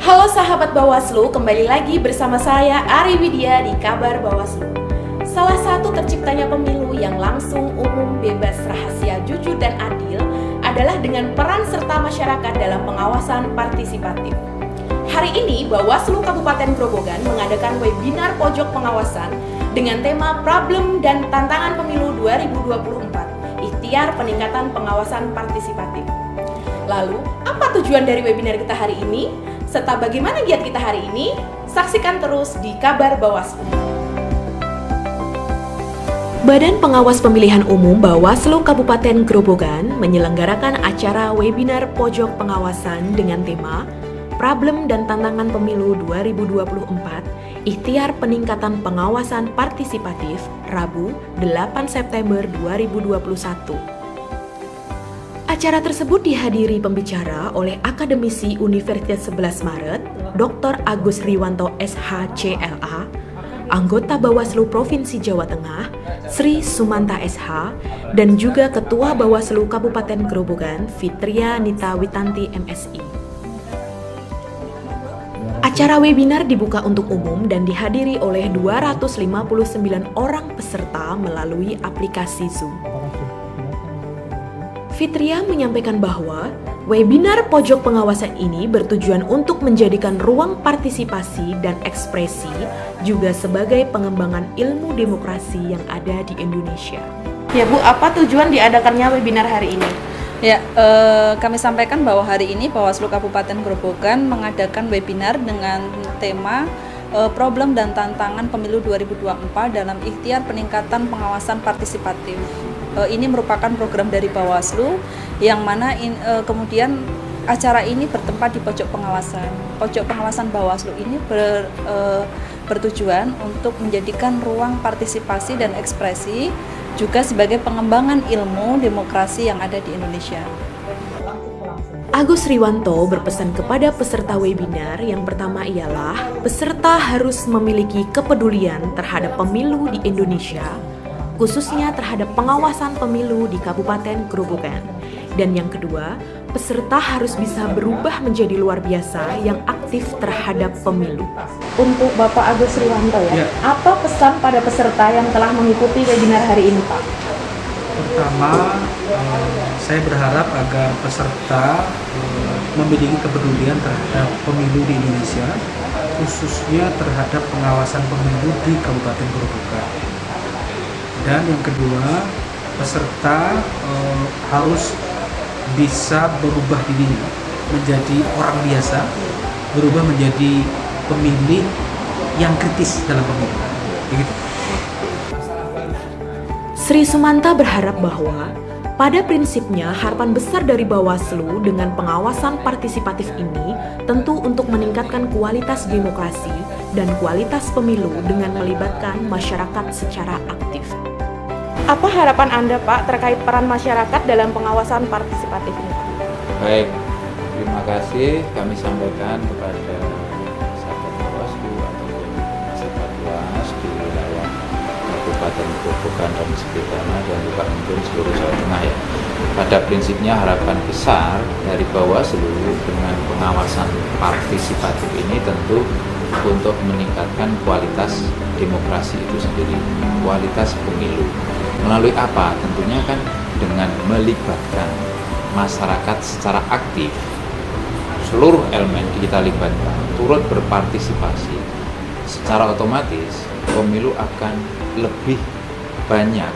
Halo sahabat Bawaslu, kembali lagi bersama saya Ari Widya di Kabar Bawaslu. Salah satu terciptanya pemilu yang langsung, umum, bebas, rahasia, jujur, dan adil adalah dengan peran serta masyarakat dalam pengawasan partisipatif. Hari ini Bawaslu Kabupaten Grobogan mengadakan webinar pojok pengawasan dengan tema Problem dan Tantangan Pemilu 2024, Ikhtiar Peningkatan Pengawasan Partisipatif. Lalu, apa tujuan dari webinar kita hari ini? Serta bagaimana giat kita hari ini? Saksikan terus di Kabar Bawaslu. Badan Pengawas Pemilihan Umum Bawaslu Kabupaten Grobogan menyelenggarakan acara webinar pojok pengawasan dengan tema Problem dan Tantangan Pemilu 2024, Ikhtiar Peningkatan Pengawasan Partisipatif, Rabu, 8 September 2021. Acara tersebut dihadiri pembicara oleh Akademisi Universitas 11 Maret, Dr. Agus Riwanto SH-CLA, anggota Bawaslu Provinsi Jawa Tengah, Sri Sumanta SH, dan juga Ketua Bawaslu Kabupaten Grobogan, Fitria Nita Witanti MSI. Acara webinar dibuka untuk umum dan dihadiri oleh 259 orang peserta melalui aplikasi Zoom. Fitria menyampaikan bahwa webinar pojok pengawasan ini bertujuan untuk menjadikan ruang partisipasi dan ekspresi juga sebagai pengembangan ilmu demokrasi yang ada di Indonesia. Ya Bu, apa tujuan diadakannya webinar hari ini? Ya, kami sampaikan bahwa hari ini Bawaslu Kabupaten Grobogan mengadakan webinar dengan tema Problem dan Tantangan Pemilu 2024 dalam Ikhtiar Peningkatan Pengawasan Partisipatif. Ini merupakan program dari Bawaslu yang mana kemudian acara ini bertempat di pojok pengawasan. Pojok pengawasan Bawaslu ini bertujuan untuk menjadikan ruang partisipasi dan ekspresi juga sebagai pengembangan ilmu demokrasi yang ada di Indonesia. Agus Riwanto berpesan kepada peserta webinar yang pertama ialah peserta harus memiliki kepedulian terhadap pemilu di Indonesia, khususnya terhadap pengawasan pemilu di Kabupaten Grobogan. Dan yang kedua, peserta harus bisa berubah menjadi luar biasa yang aktif terhadap pemilu. Untuk Bapak Agus Riwanto apa pesan pada peserta yang telah mengikuti webinar hari ini, Pak? Pertama, saya berharap agar peserta memiliki kepedulian terhadap pemilu di Indonesia, khususnya terhadap pengawasan pemilu di Kabupaten Grobogan. Dan yang kedua, peserta harus bisa berubah dirinya menjadi orang biasa, berubah menjadi pemilih yang kritis dalam pemilu. Begitu. Sri Sumanta berharap bahwa pada prinsipnya harapan besar dari Bawaslu dengan pengawasan partisipatif ini tentu untuk meningkatkan kualitas demokrasi dan kualitas pemilu dengan melibatkan masyarakat secara aktif. Apa harapan Anda, Pak, terkait peran masyarakat dalam pengawasan partisipatif ini? Baik, terima kasih kami sampaikan kepada sahabat Bawaslu ataupun sahabat luas di wilayah Kabupaten Grobogan dan sekitarnya dan juga mungkin seluruh Jawa Tengah ya. Pada prinsipnya harapan besar dari Bawaslu dengan pengawasan partisipatif ini tentu untuk meningkatkan kualitas demokrasi itu sendiri, kualitas pemilu. Melalui apa? Tentunya kan dengan melibatkan masyarakat secara aktif. Seluruh elemen kita libatkan, turut berpartisipasi. Secara otomatis pemilu akan lebih banyak,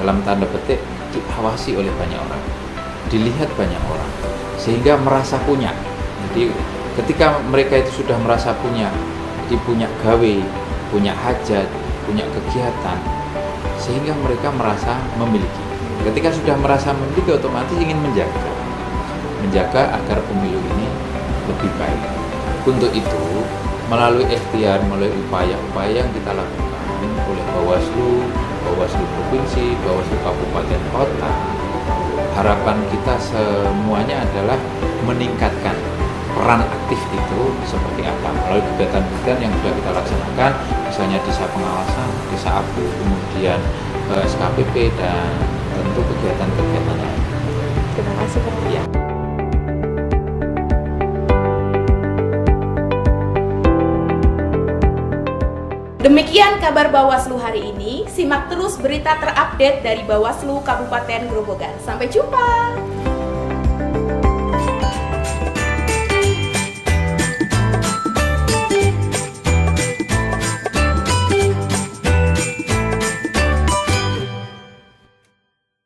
dalam tanda petik, diawasi oleh banyak orang, dilihat banyak orang, sehingga merasa punya. Jadi ketika mereka itu sudah merasa punya, jadi punya gawe, punya hajat, punya kegiatan, sehingga mereka merasa memiliki. Ketika sudah merasa memiliki, otomatis ingin menjaga agar pemilu ini lebih baik. Untuk itu, melalui ikhtiar, melalui upaya-upaya yang kita lakukan oleh Bawaslu Provinsi, Bawaslu Kabupaten Kota, harapan kita semuanya adalah meningkatkan peran aktif itu seperti apa melalui kegiatan-kegiatan yang sudah kita laksanakan, misalnya desa pengawasan, desa abu, kemudian SKPP dan tentu kegiatan-kegiatan lain. Terima kasih Pak. Ya. Demikian kabar Bawaslu hari ini. Simak terus berita terupdate dari Bawaslu Kabupaten Grobogan. Sampai jumpa.